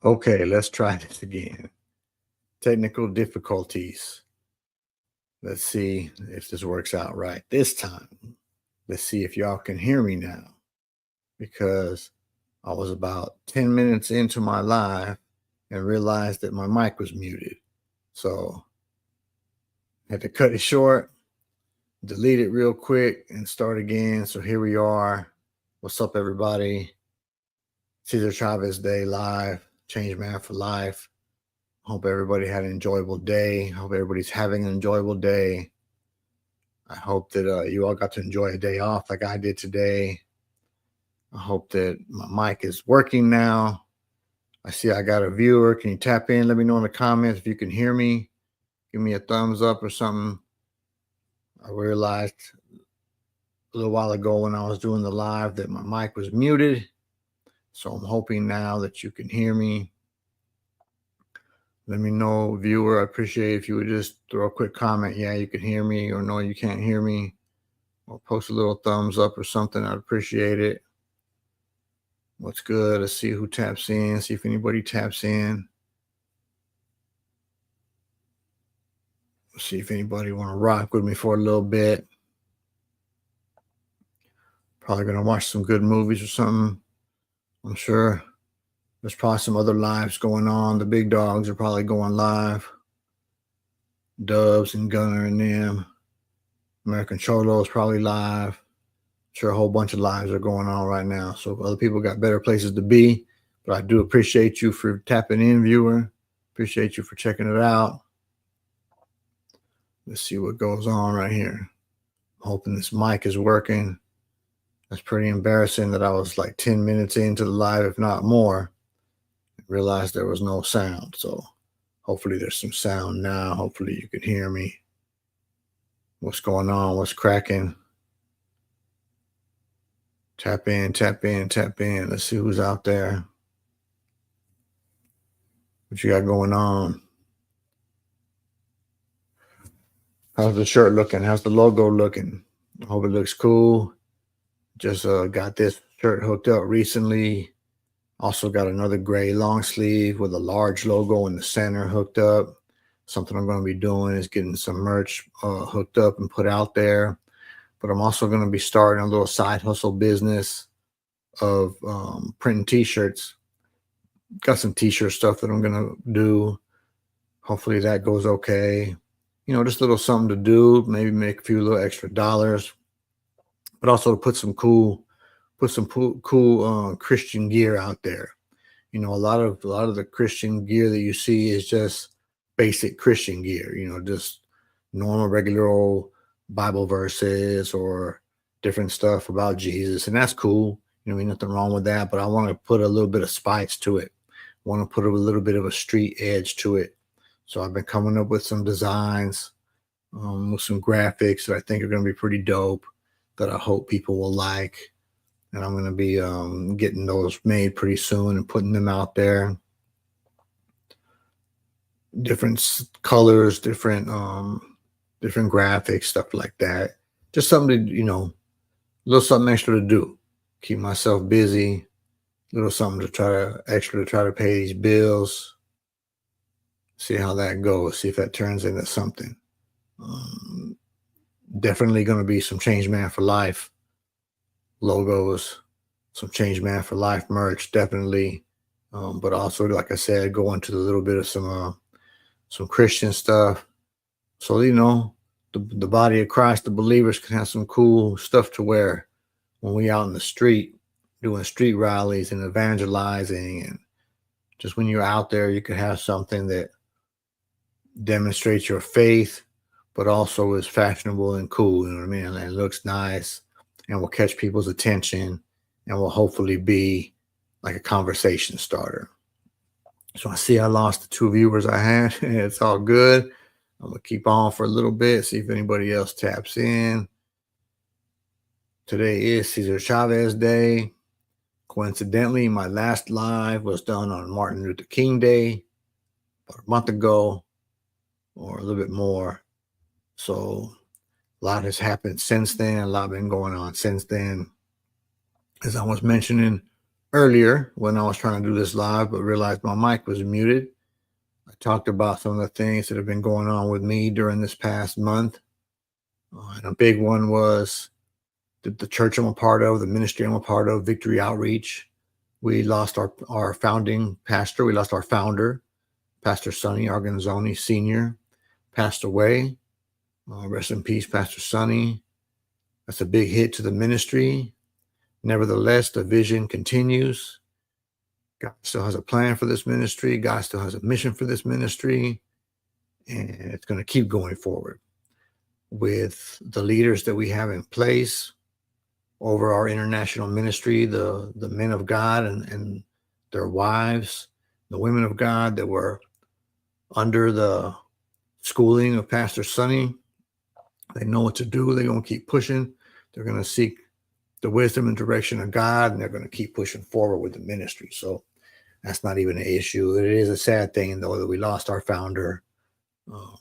Okay, let's try this again. Technical difficulties. Let's see if this works out right this time. Let's see if y'all can hear me now because I was about 10 minutes into my live and realized that my mic was muted. So I had to cut it short, delete it real quick, and start again. So here we are. What's up, everybody? Cesar Chavez Day live, Change Man for Life. Hope everybody had an enjoyable day. Hope everybody's having an enjoyable day. I hope that you all got to enjoy a day off like I did today. I hope that my mic is working now. I see I got a viewer. Can you tap in? Let me know in the comments if you can hear me. Give me a thumbs up or something. I realized a little while ago when I was doing the live that my mic was muted. So I'm hoping now that you can hear me. Let me know, viewer. I appreciate if you would just throw a quick comment. Yeah, you can hear me, or no, you can't hear me. Or post a little thumbs up or something. I'd appreciate it. What's good? Let's see who taps in. See if anybody taps in. Let's see if anybody want to rock with me for a little bit. Probably going to watch some good movies or something. I'm sure there's probably some other lives going on. The big dogs are probably going live. Dubs and Gunner and them. American Cholo is probably live. Sure, a whole bunch of lives are going on right now. So other people got better places to be. But I do appreciate you for tapping in, viewer. Appreciate you for checking it out. Let's see what goes on right here. I'm hoping this mic is working. That's pretty embarrassing that I was like 10 minutes into the live, if not more. I realized there was no sound. So hopefully there's some sound now. Hopefully you can hear me. What's going on? What's cracking? Tap in, tap in, tap in. Let's see who's out there. What you got going on? How's the shirt looking? How's the logo looking? I hope it looks cool. Just got this shirt hooked up recently. Also got another gray long sleeve with a large logo in the center hooked up. Something I'm going to be doing is getting some merch hooked up and put out there. But I'm also going to be starting a little side hustle business of printing t-shirts. Got some t-shirt stuff that I'm going to do. Hopefully that goes okay. You know, just a little something to do, maybe make a few little extra dollars, but also to put some cool Christian gear out there. You know, a lot of the Christian gear that you see is just basic Christian gear, you know, just normal, regular old Bible verses or different stuff about Jesus. And that's cool. You know, I mean, nothing wrong with that, but I want to put a little bit of spice to it. I want to put a little bit of a street edge to it. So I've been coming up with some designs, with some graphics that I think are going to be pretty dope, that I hope people will like. And I'm going to be getting those made pretty soon and putting them out there. Different colors, different graphics, stuff like that. Just something to, you know, a little something extra to do. Keep myself busy. A little something to try to pay these bills. See how that goes. See if that turns into something. Definitely going to be some Change Man for Life logos, some Change Man for Life merch, definitely. But also, like I said, go into a little bit of some Christian stuff. So, you know, the body of Christ, the believers, can have some cool stuff to wear when we out in the street doing street rallies and evangelizing. And just when you're out there, you can have something that demonstrates your faith, but also is fashionable and cool. You know what I mean? And it looks nice and will catch people's attention and will hopefully be like a conversation starter. So I see I lost the 2 viewers I had. It's all good. I'm going to keep on for a little bit, see if anybody else taps in. Today is Cesar Chavez Day. Coincidentally, my last live was done on Martin Luther King Day about a month ago, or a little bit more. So a lot has happened since then. A lot been going on since then. As I was mentioning earlier when I was trying to do this live, but realized my mic was muted. I talked about some of the things that have been going on with me during this past month. And a big one was the church I'm a part of, the ministry I'm a part of, Victory Outreach. We lost our founding pastor. We lost our founder, Pastor Sonny Arganzoni Sr., passed away. Rest in peace, Pastor Sonny. That's a big hit to the ministry. Nevertheless, the vision continues. God still has a plan for this ministry. God still has a mission for this ministry. And it's going to keep going forward with the leaders that we have in place over our international ministry, the men of God and their wives, the women of God that were under the schooling of Pastor Sonny. They know what to do. They're going to keep pushing. They're going to seek the wisdom and direction of God, and they're going to keep pushing forward with the ministry. So that's not even an issue. It is a sad thing, though, that we lost our founder.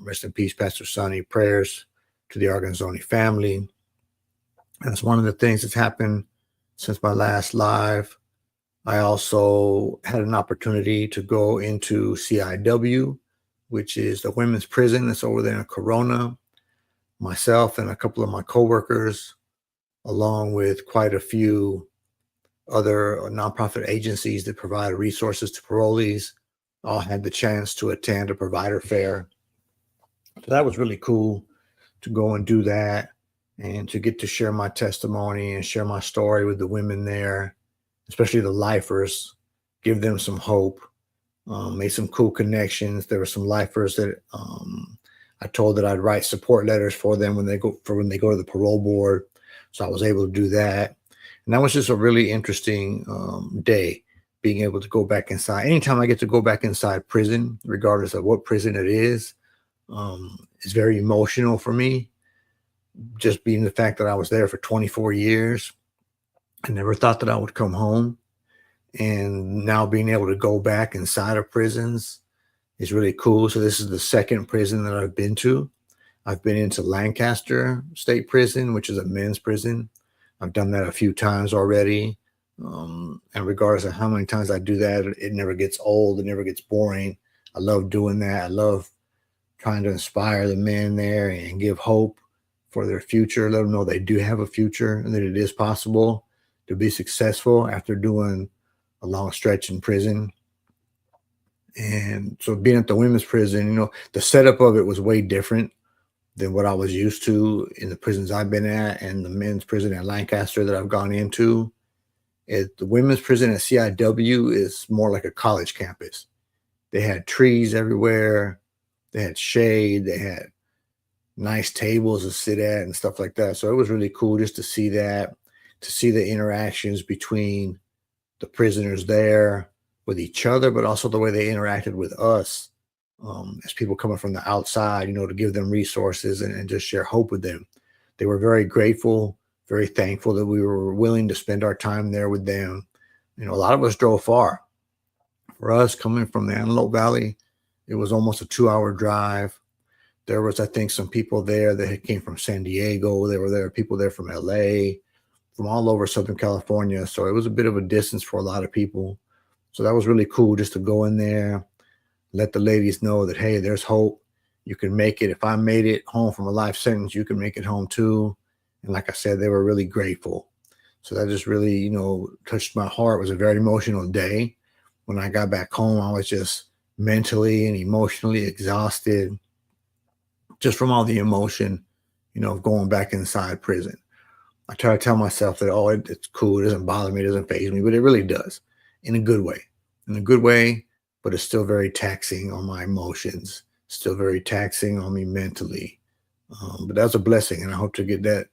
Rest in peace, Pastor Sonny. Prayers to the Arganzoni family. That's one of the things that's happened since my last live. I also had an opportunity to go into CIW, which is the women's prison that's over there in Corona. Myself and a couple of my coworkers, along with quite a few other nonprofit agencies that provide resources to parolees, all had the chance to attend a provider fair. So that was really cool to go and do that and to get to share my testimony and share my story with the women there, especially the lifers, give them some hope. Made some cool connections. There were some lifers that I told that I'd write support letters for them when they go to the parole board. So I was able to do that. And that was just a really interesting day, being able to go back inside. Anytime I get to go back inside prison, regardless of what prison it is, it's very emotional for me. Just being the fact that I was there for 24 years. I never thought that I would come home. And now being able to go back inside of prisons is really cool. So this is the second prison that I've been to. I've been into Lancaster State Prison, which is a men's prison. I've done that a few times already. And regardless of how many times I do that, it never gets old. It never gets boring. I love doing that. I love trying to inspire the men there and give hope for their future. Let them know they do have a future and that it is possible to be successful after doing a long stretch in prison. And so being at the women's prison, the setup of it was way different than what I was used to in the prisons I've been at and the men's prison at Lancaster that I've gone into. The women's prison at CIW is more like a college campus. They had trees everywhere. They had shade. They had nice tables to sit at and stuff like that. So it was really cool just to see that, to see the interactions between the prisoners there with each other, but also the way they interacted with us as people coming from the outside, to give them resources and just share hope with them. They were very grateful, very thankful that we were willing to spend our time there with them. A lot of us drove far. For us, coming from the Antelope Valley, it was almost a 2-hour drive. There was, I think, some people there that came from San Diego. There were people there from LA, from all over Southern California. So it was a bit of a distance for a lot of people. So that was really cool just to go in there, let the ladies know that, hey, there's hope. You can make it. If I made it home from a life sentence, you can make it home too. And like I said, they were really grateful. So that just really, touched my heart. It was a very emotional day. When I got back home, I was just mentally and emotionally exhausted just from all the emotion, of going back inside prison. I try to tell myself that, it's cool. It doesn't bother me. It doesn't faze me, but it really does in a good way, but it's still very taxing on my emotions, still very taxing on me mentally. But that's a blessing. And I hope to get that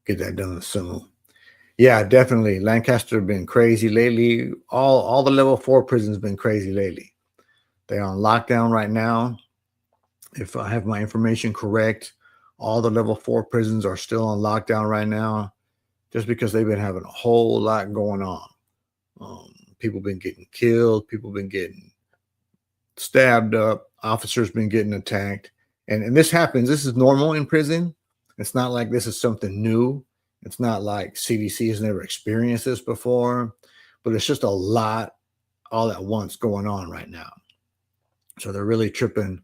done soon. Yeah, definitely. Lancaster has been crazy lately. All the level 4 prisons been crazy lately. They're on lockdown right now. If I have my information correct, all the level 4 prisons are still on lockdown right now, just because they've been having a whole lot going on. People been getting killed. People been getting stabbed up. Officers been getting attacked. And this happens. This is normal in prison. It's not like this is something new It's not like CDC has never experienced this before, but it's just a lot all at once going on right now. So they're really tripping.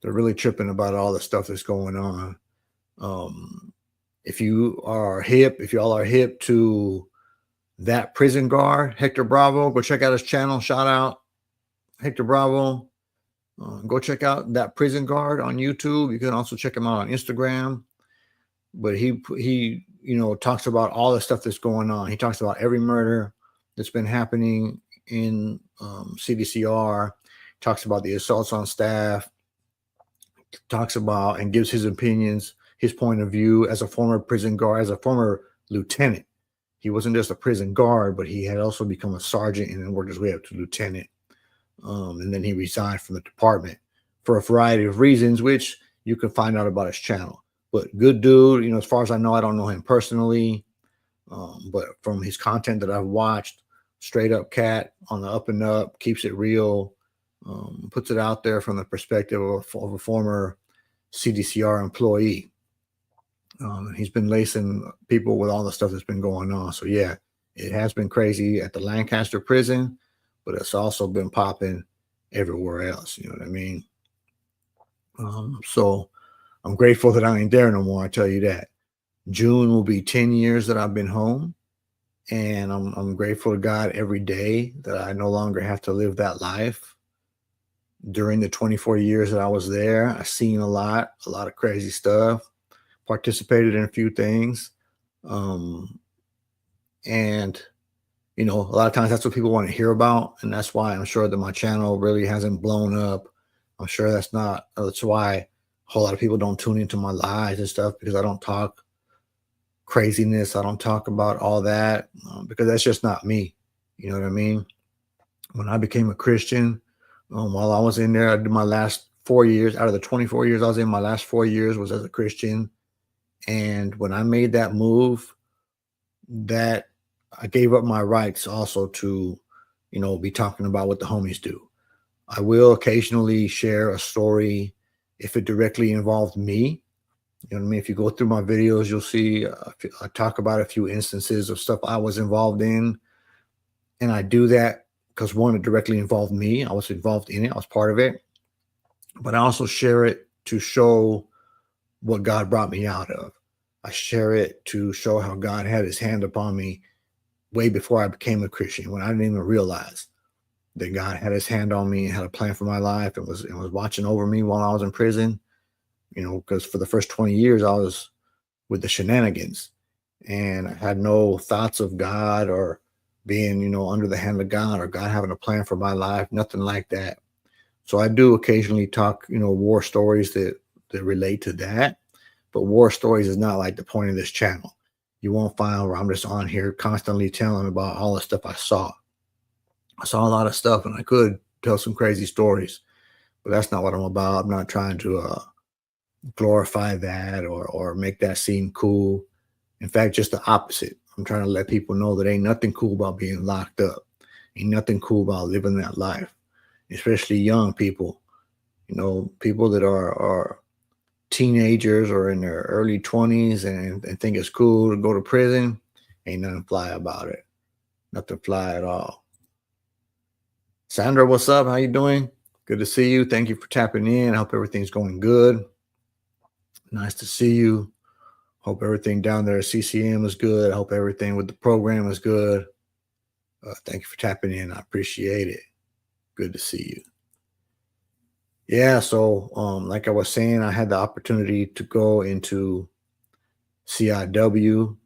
They're really tripping about all the stuff that's going on. Um, if y'all are hip to that prison guard, Hector Bravo, go check out his channel. Shout out Hector Bravo. Go check out that prison guard on YouTube. You can also check him out on Instagram. But he talks about all the stuff that's going on. He talks about every murder that's been happening in CDCR. Talks about the assaults on staff. Talks about and gives his opinions, his point of view as a former prison guard, as a former lieutenant. He wasn't just a prison guard, but he had also become a sergeant and then worked his way up to lieutenant. And then he resigned from the department for a variety of reasons, which you can find out about his channel. But good dude, as far as I know, I don't know him personally, but from his content that I've watched, straight up cat on the up and up, keeps it real, puts it out there from the perspective of a former CDCR employee. He's been lacing people with all the stuff that's been going on. So yeah, it has been crazy at the Lancaster prison, but it's also been popping everywhere else. You know what I mean? So I'm grateful that I ain't there no more. I tell you that. June will be 10 years that I've been home, and I'm grateful to God every day that I no longer have to live that life. During the 24 years that I was there, I've seen a lot of crazy stuff, participated in a few things. And a lot of times that's what people want to hear about. And that's why I'm sure that my channel really hasn't blown up. I'm sure that's why a whole lot of people don't tune into my lives and stuff, because I don't talk craziness. I don't talk about all that because that's just not me. You know what I mean? When I became a Christian, while I was in there, I did my last 4 years out of the 24 years I was in, my last 4 years was as a Christian. And when I made that move, that I gave up my rights also to, be talking about what the homies do. I will occasionally share a story if it directly involved me. You know what I mean? If you go through my videos, you'll see I talk about a few instances of stuff I was involved in. And I do that because, one, it directly involved me. I was involved in it. I was part of it. But I also share it to show what God brought me out of. I share it to show how God had his hand upon me way before I became a Christian, when I didn't even realize that God had his hand on me and had a plan for my life and was watching over me while I was in prison. Because for the first 20 years I was with the shenanigans, and I had no thoughts of God or being, under the hand of God or God having a plan for my life, nothing like that. So I do occasionally talk, war stories that relate to that. But war stories is not like the point of this channel. You won't find where I'm just on here constantly telling about all the stuff I saw. I saw a lot of stuff, and I could tell some crazy stories, but that's not what I'm about. I'm not trying to glorify that or make that seem cool. In fact, just the opposite. I'm trying to let people know that ain't nothing cool about being locked up. Ain't nothing cool about living that life, especially young people. People that are teenagers or in their early 20s and think it's cool to go to prison. Ain't nothing fly about it. Nothing fly at all. Sandra, what's up? How you doing? Good to see you. Thank you for tapping in. I hope everything's going good. Nice to see you. Hope everything down there at CCM is good. I hope everything with the program is good. Thank you for tapping in. I appreciate it. Good to see you. Yeah, so like I was saying, I had the opportunity to go into CIW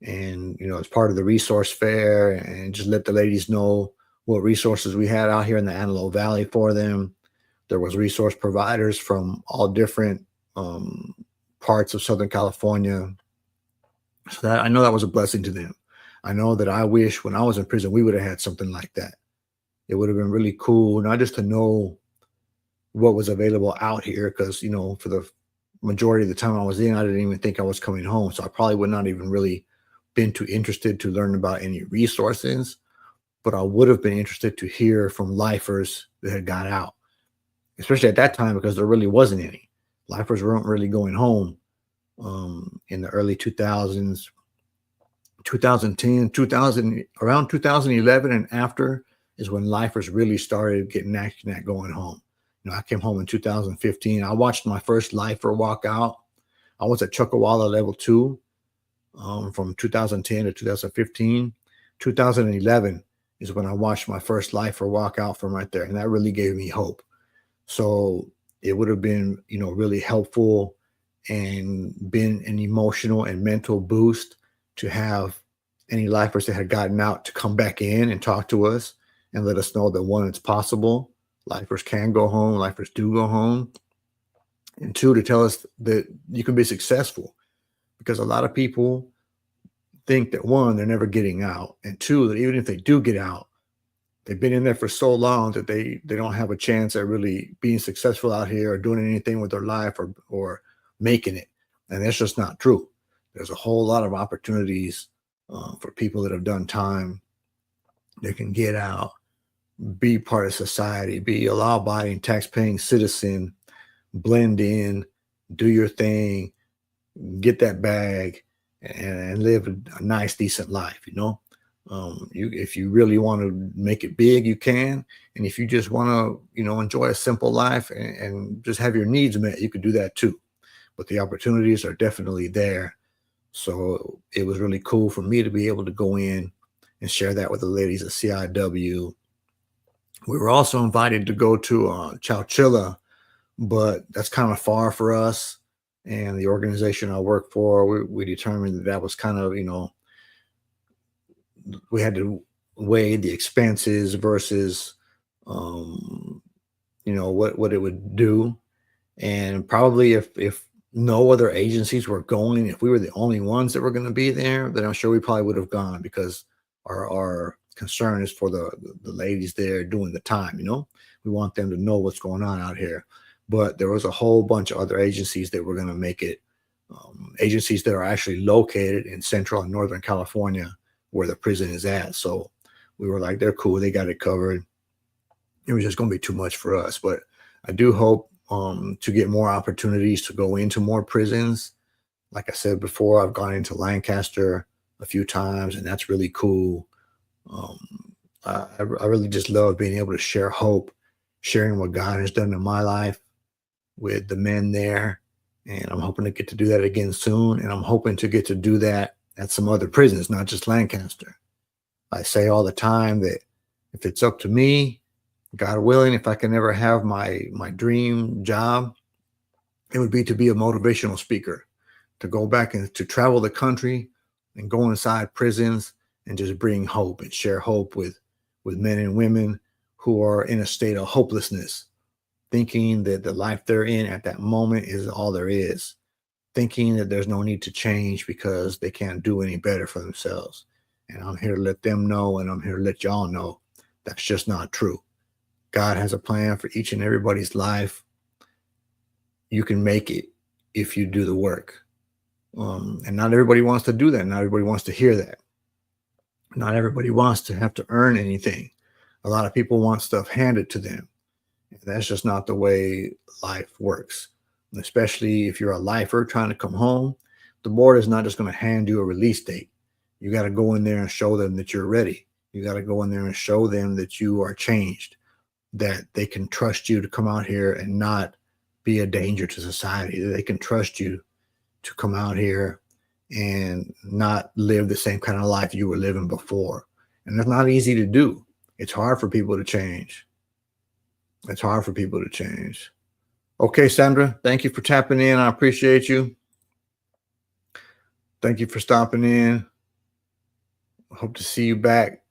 and, as part of the resource fair, and just let the ladies know what resources we had out here in the Antelope Valley for them. There was resource providers from all different parts of Southern California. So that I know that was a blessing to them. I know that I wish when I was in prison, we would have had something like that. It would have been really cool, not just to know what was available out here, because, for the majority of the time I was in, I didn't even think I was coming home. So I probably would not even really been too interested to learn about any resources, but I would have been interested to hear from lifers that had got out, especially at that time, because there really wasn't any. Lifers weren't really going home in the early 2000s, 2010, 2000, around 2011 and after is when lifers really started getting action at going home. I came home in 2015. I watched my first lifer walk out. I was at Chuckawalla level 2 from 2010 to 2015. 2011 is when I watched my first lifer walk out from right there, and that really gave me hope. So it would have been, really helpful and been an emotional and mental boost to have any lifers that had gotten out to come back in and talk to us and let us know that, one, it's possible. Lifers can go home. Lifers do go home. And two, to tell us that you can be successful, because a lot of people think that, one, they're never getting out, and two, that even if they do get out, they've been in there for so long that they don't have a chance at really being successful out here or doing anything with their life or making it. And that's just not true. There's a whole lot of opportunities for people that have done time. They can get out, be part of society, be a law-abiding, tax-paying citizen, blend in, do your thing, get that bag, and live a nice, decent life. If you really want to make it big, you can. And if you just want to, enjoy a simple life and just have your needs met, you can do that too. But the opportunities are definitely there. So it was really cool for me to be able to go in and share that with the ladies at CIW. We were also invited to go to Chowchilla, but that's kind of far for us. And the organization I work for, we determined that was kind of, we had to weigh the expenses versus, what it would do. And probably if no other agencies were going, if we were the only ones that were going to be there, then I'm sure we probably would have gone, because our concern is for the ladies there doing the time. We want them to know what's going on out here. But there was a whole bunch of other agencies that were going to make it, agencies that are actually located in Central and Northern California, where the prison is at. So we were like, they're cool, they got it covered. It was just going to be too much for us. But I do hope to get more opportunities to go into more prisons. Like I said before, I've gone into Lancaster a few times, and that's really cool. I really just love being able to share hope, sharing what God has done in my life with the men there. And I'm hoping to get to do that again soon. And I'm hoping to get to do that at some other prisons, not just Lancaster. I say all the time that if it's up to me, God willing, if I can ever have my dream job, it would be to be a motivational speaker, to go back and to travel the country and go inside prisons and just bring hope and share hope with men and women who are in a state of hopelessness, thinking that the life they're in at that moment is all there is, thinking that there's no need to change because they can't do any better for themselves. And I'm here to let them know, and I'm here to let y'all know that's just not true. God has a plan for each and everybody's life. You can make it if you do the work. And not everybody wants to do that. Not everybody wants to hear that. Not everybody wants to have to earn anything. A lot of people want stuff handed to them. And that's just not the way life works. And especially if you're a lifer trying to come home, the board is not just going to hand you a release date. You got to go in there and show them that you're ready. You got to go in there and show them that you are changed, that they can trust you to come out here and not be a danger to society, that they can trust you to come out here and not live the same kind of life you were living before. And that's not easy to do. It's hard for people to change. It's hard for people to change. Okay, Sandra, thank you for tapping in. I appreciate you. Thank you for stopping in. Hope to see you back.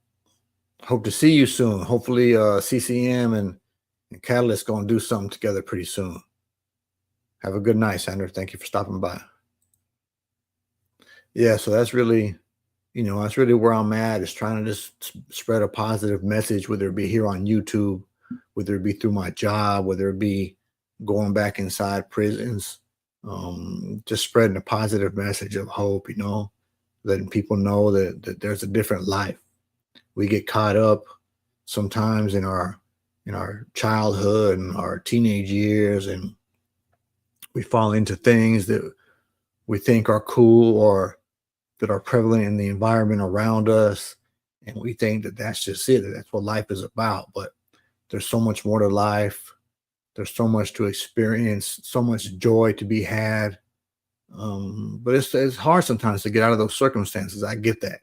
Hope to see you soon. Hopefully CCM and Catalyst going to do something together pretty soon. Have a good night, Sandra. Thank you for stopping by. Yeah, so that's really, that's really where I'm at, is trying to just spread a positive message, whether it be here on YouTube, whether it be through my job, whether it be going back inside prisons, just spreading a positive message of hope, letting people know that there's a different life. We get caught up sometimes in our childhood and our teenage years, and we fall into things that we think are cool or that are prevalent in the environment around us. And we think that that's just it, that that's what life is about. But there's so much more to life. There's so much to experience, so much joy to be had. But it's hard sometimes to get out of those circumstances. I get that.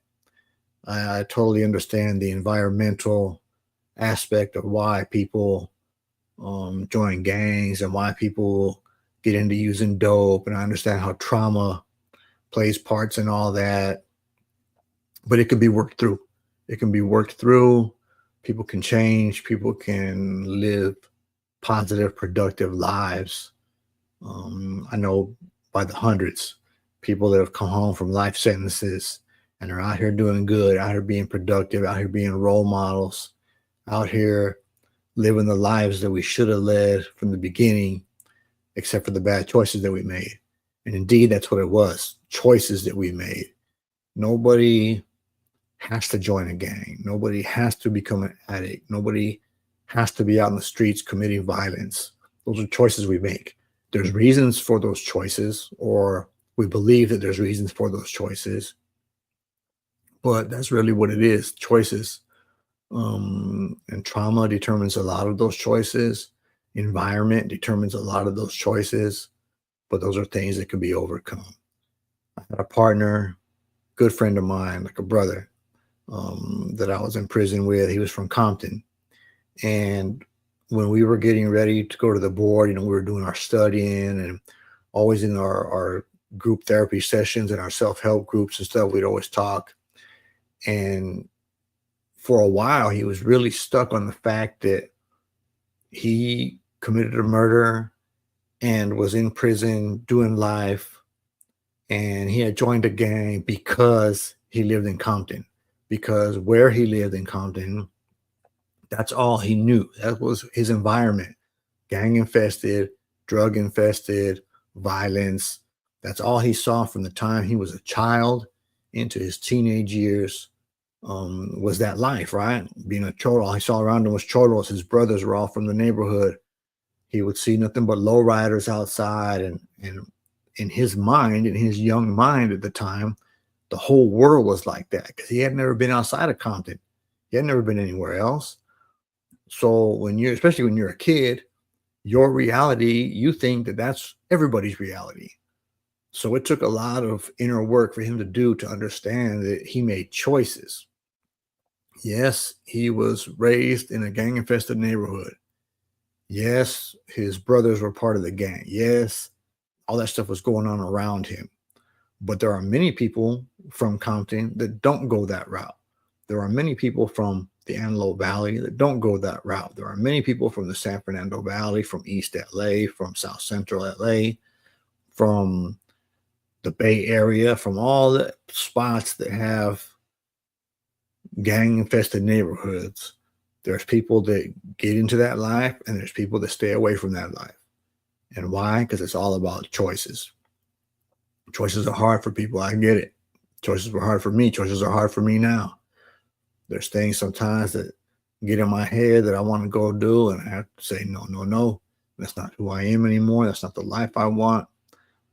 I totally understand the environmental aspect of why people join gangs and why people get into using dope. And I understand how trauma plays parts in all that, but it can be worked through. It can be worked through. People can change. People can live positive, productive lives. I know by the hundreds people that have come home from life sentences and are out here doing good, out here being productive, out here being role models, out here living the lives that we should have led from the beginning, except for the bad choices that we made. And indeed, that's what it was, choices that we made. Nobody has to join a gang. Nobody has to become an addict. Nobody has to be out in the streets committing violence. Those are choices we make. There's reasons for those choices, or we believe that there's reasons for those choices, but that's really what it is, choices. And trauma determines a lot of those choices. Environment determines a lot of those choices, but those are things that can be overcome. I had a partner, good friend of mine, like a brother, that I was in prison with. He was from Compton. And when we were getting ready to go to the board, we were doing our studying and always in our group therapy sessions and our self-help groups and stuff, we'd always talk. And for a while, he was really stuck on the fact that he committed a murder and was in prison doing life. And he had joined a gang because he lived in Compton, because where he lived in Compton, that's all he knew. That was his environment. Gang infested, drug infested, violence. That's all he saw from the time he was a child into his teenage years, was that life, right? Being a cholo. All he saw around him was cholos. His brothers were all from the neighborhood. He would see nothing but lowriders outside. And in his mind, in his young mind at the time, the whole world was like that because he had never been outside of Compton. He had never been anywhere else. So especially when you're a kid, your reality, you think that that's everybody's reality. So it took a lot of inner work for him to do to understand that he made choices. Yes, he was raised in a gang-infested neighborhood. Yes, his brothers were part of the gang. Yes, all that stuff was going on around him. But there are many people from Compton that don't go that route. There are many people from the Antelope Valley that don't go that route. There are many people from the San Fernando Valley, from East LA, from South Central LA, from the Bay Area, from all the spots that have gang-infested neighborhoods. There's people that get into that life, and there's people that stay away from that life. And why? Because it's all about choices. Choices are hard for people. I get it. Choices were hard for me. Choices are hard for me now. There's things sometimes that get in my head that I want to go do, and I have to say, no, no, no. That's not who I am anymore. That's not the life I want.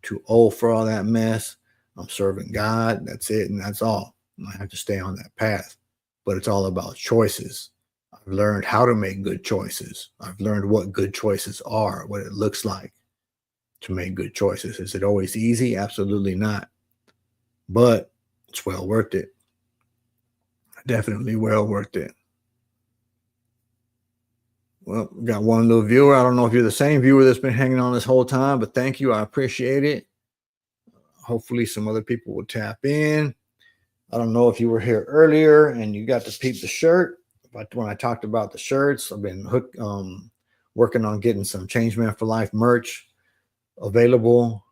Too old for all that mess. I'm serving God. That's it, and that's all. And I have to stay on that path. But it's all about choices. I've learned how to make good choices. I've learned what good choices are, what it looks like to make good choices. Is it always easy? Absolutely not. But it's well worth it. Definitely well worth it. Well, we got one little viewer. I don't know if you're the same viewer that's been hanging on this whole time, but thank you. I appreciate it. Hopefully some other people will tap in. I don't know if you were here earlier and you got to peep the shirt, but when I talked about the shirts, I've been working on getting some Change Man for Life merch available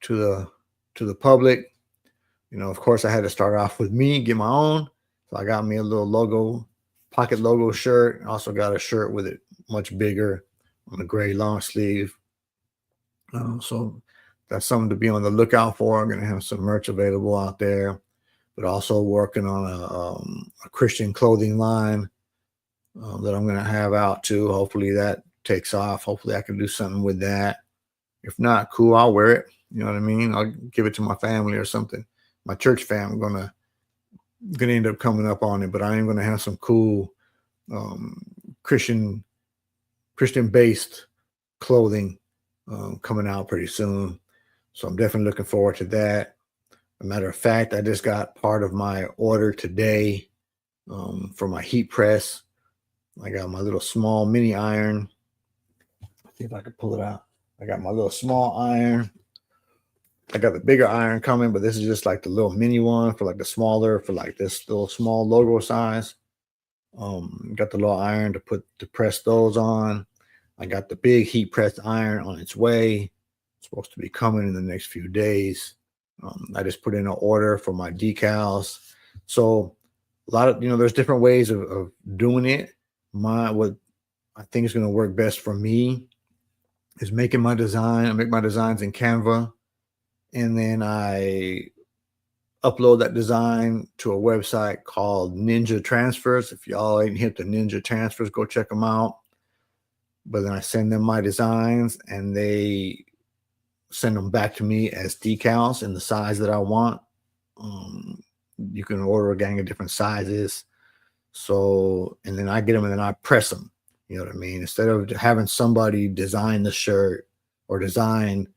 to the public. Of course, I had to start off with me, get my own. So I got me a little logo, pocket logo shirt. I also got a shirt with it much bigger on a gray long sleeve. So that's something to be on the lookout for. I'm going to have some merch available out there, but also working on a Christian clothing line that I'm going to have out too. Hopefully that takes off. Hopefully I can do something with that. If not, cool, I'll wear it. You know what I mean? I'll give it to my family or something. my church fam gonna end up coming up on it, but I am gonna have some cool um, Christian based clothing coming out pretty soon. So I'm definitely looking forward to that. As a matter of fact, I just got part of my order today for my heat press. I got my little small mini iron. Let's see if I can pull it out. I got my little small iron. I got the bigger iron coming, but this is just like the little mini one for like the smaller, for like this little small logo size. Got the little iron to press those on. I got the big heat pressed iron on its way. It's supposed to be coming in the next few days. I just put in an order for my decals. So a lot of, there's different ways of doing it. What I think is going to work best for me is making my design. I make my designs in Canva, and then I upload that design to a website called Ninja Transfers. If y'all ain't hit the Ninja Transfers, go check them out. But then I send them my designs, and they send them back to me as decals in the size that I want. You can order a gang of different sizes. So, and then I get them and then I press them. You know what I mean? Instead of having somebody design the shirt or design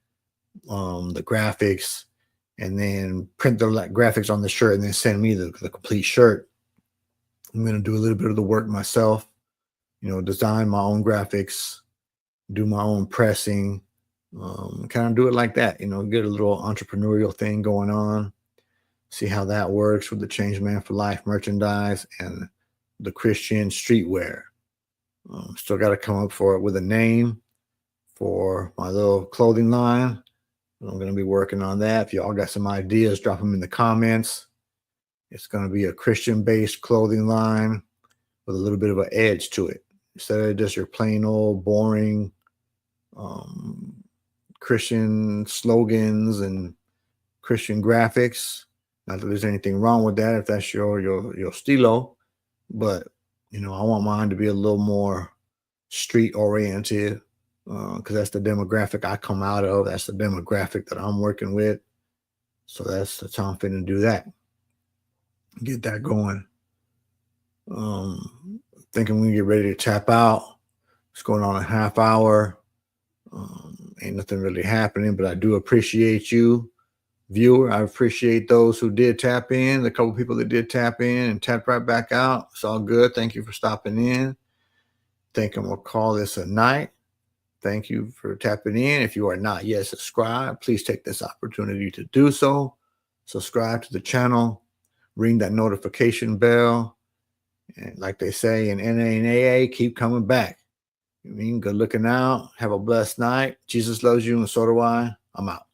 the graphics and then print the graphics on the shirt and then send me the complete shirt, I'm going to do a little bit of the work myself, design my own graphics, do my own pressing, kind of do it like that, get a little entrepreneurial thing going on, see how that works with the Change Man for Life merchandise and the Christian streetwear. Still got to come up with a name for my little clothing line. I'm going to be working on that. If y'all got some ideas, drop them in the comments. It's going to be a Christian-based clothing line with a little bit of an edge to it. Instead of just your plain old boring Christian slogans and Christian graphics. Not that there's anything wrong with that if that's your stilo, but I want mine to be a little more street oriented because that's the demographic I come out of. That's the demographic that I'm working with. So that's the time for to do that. Get that going. Thinking we can get ready to tap out. It's going on a half hour. Ain't nothing really happening, but I do appreciate you, viewer. I appreciate those who did tap in, the couple people that did tap in and tap right back out. It's all good. Thank you for stopping in. Think I'm going to call this a night. Thank you for tapping in. If you are not yet subscribed, please take this opportunity to do so. Subscribe to the channel. Ring that notification bell. And like they say in NA and AA, keep coming back. Good looking out. Have a blessed night. Jesus loves you, and so do I. I'm out.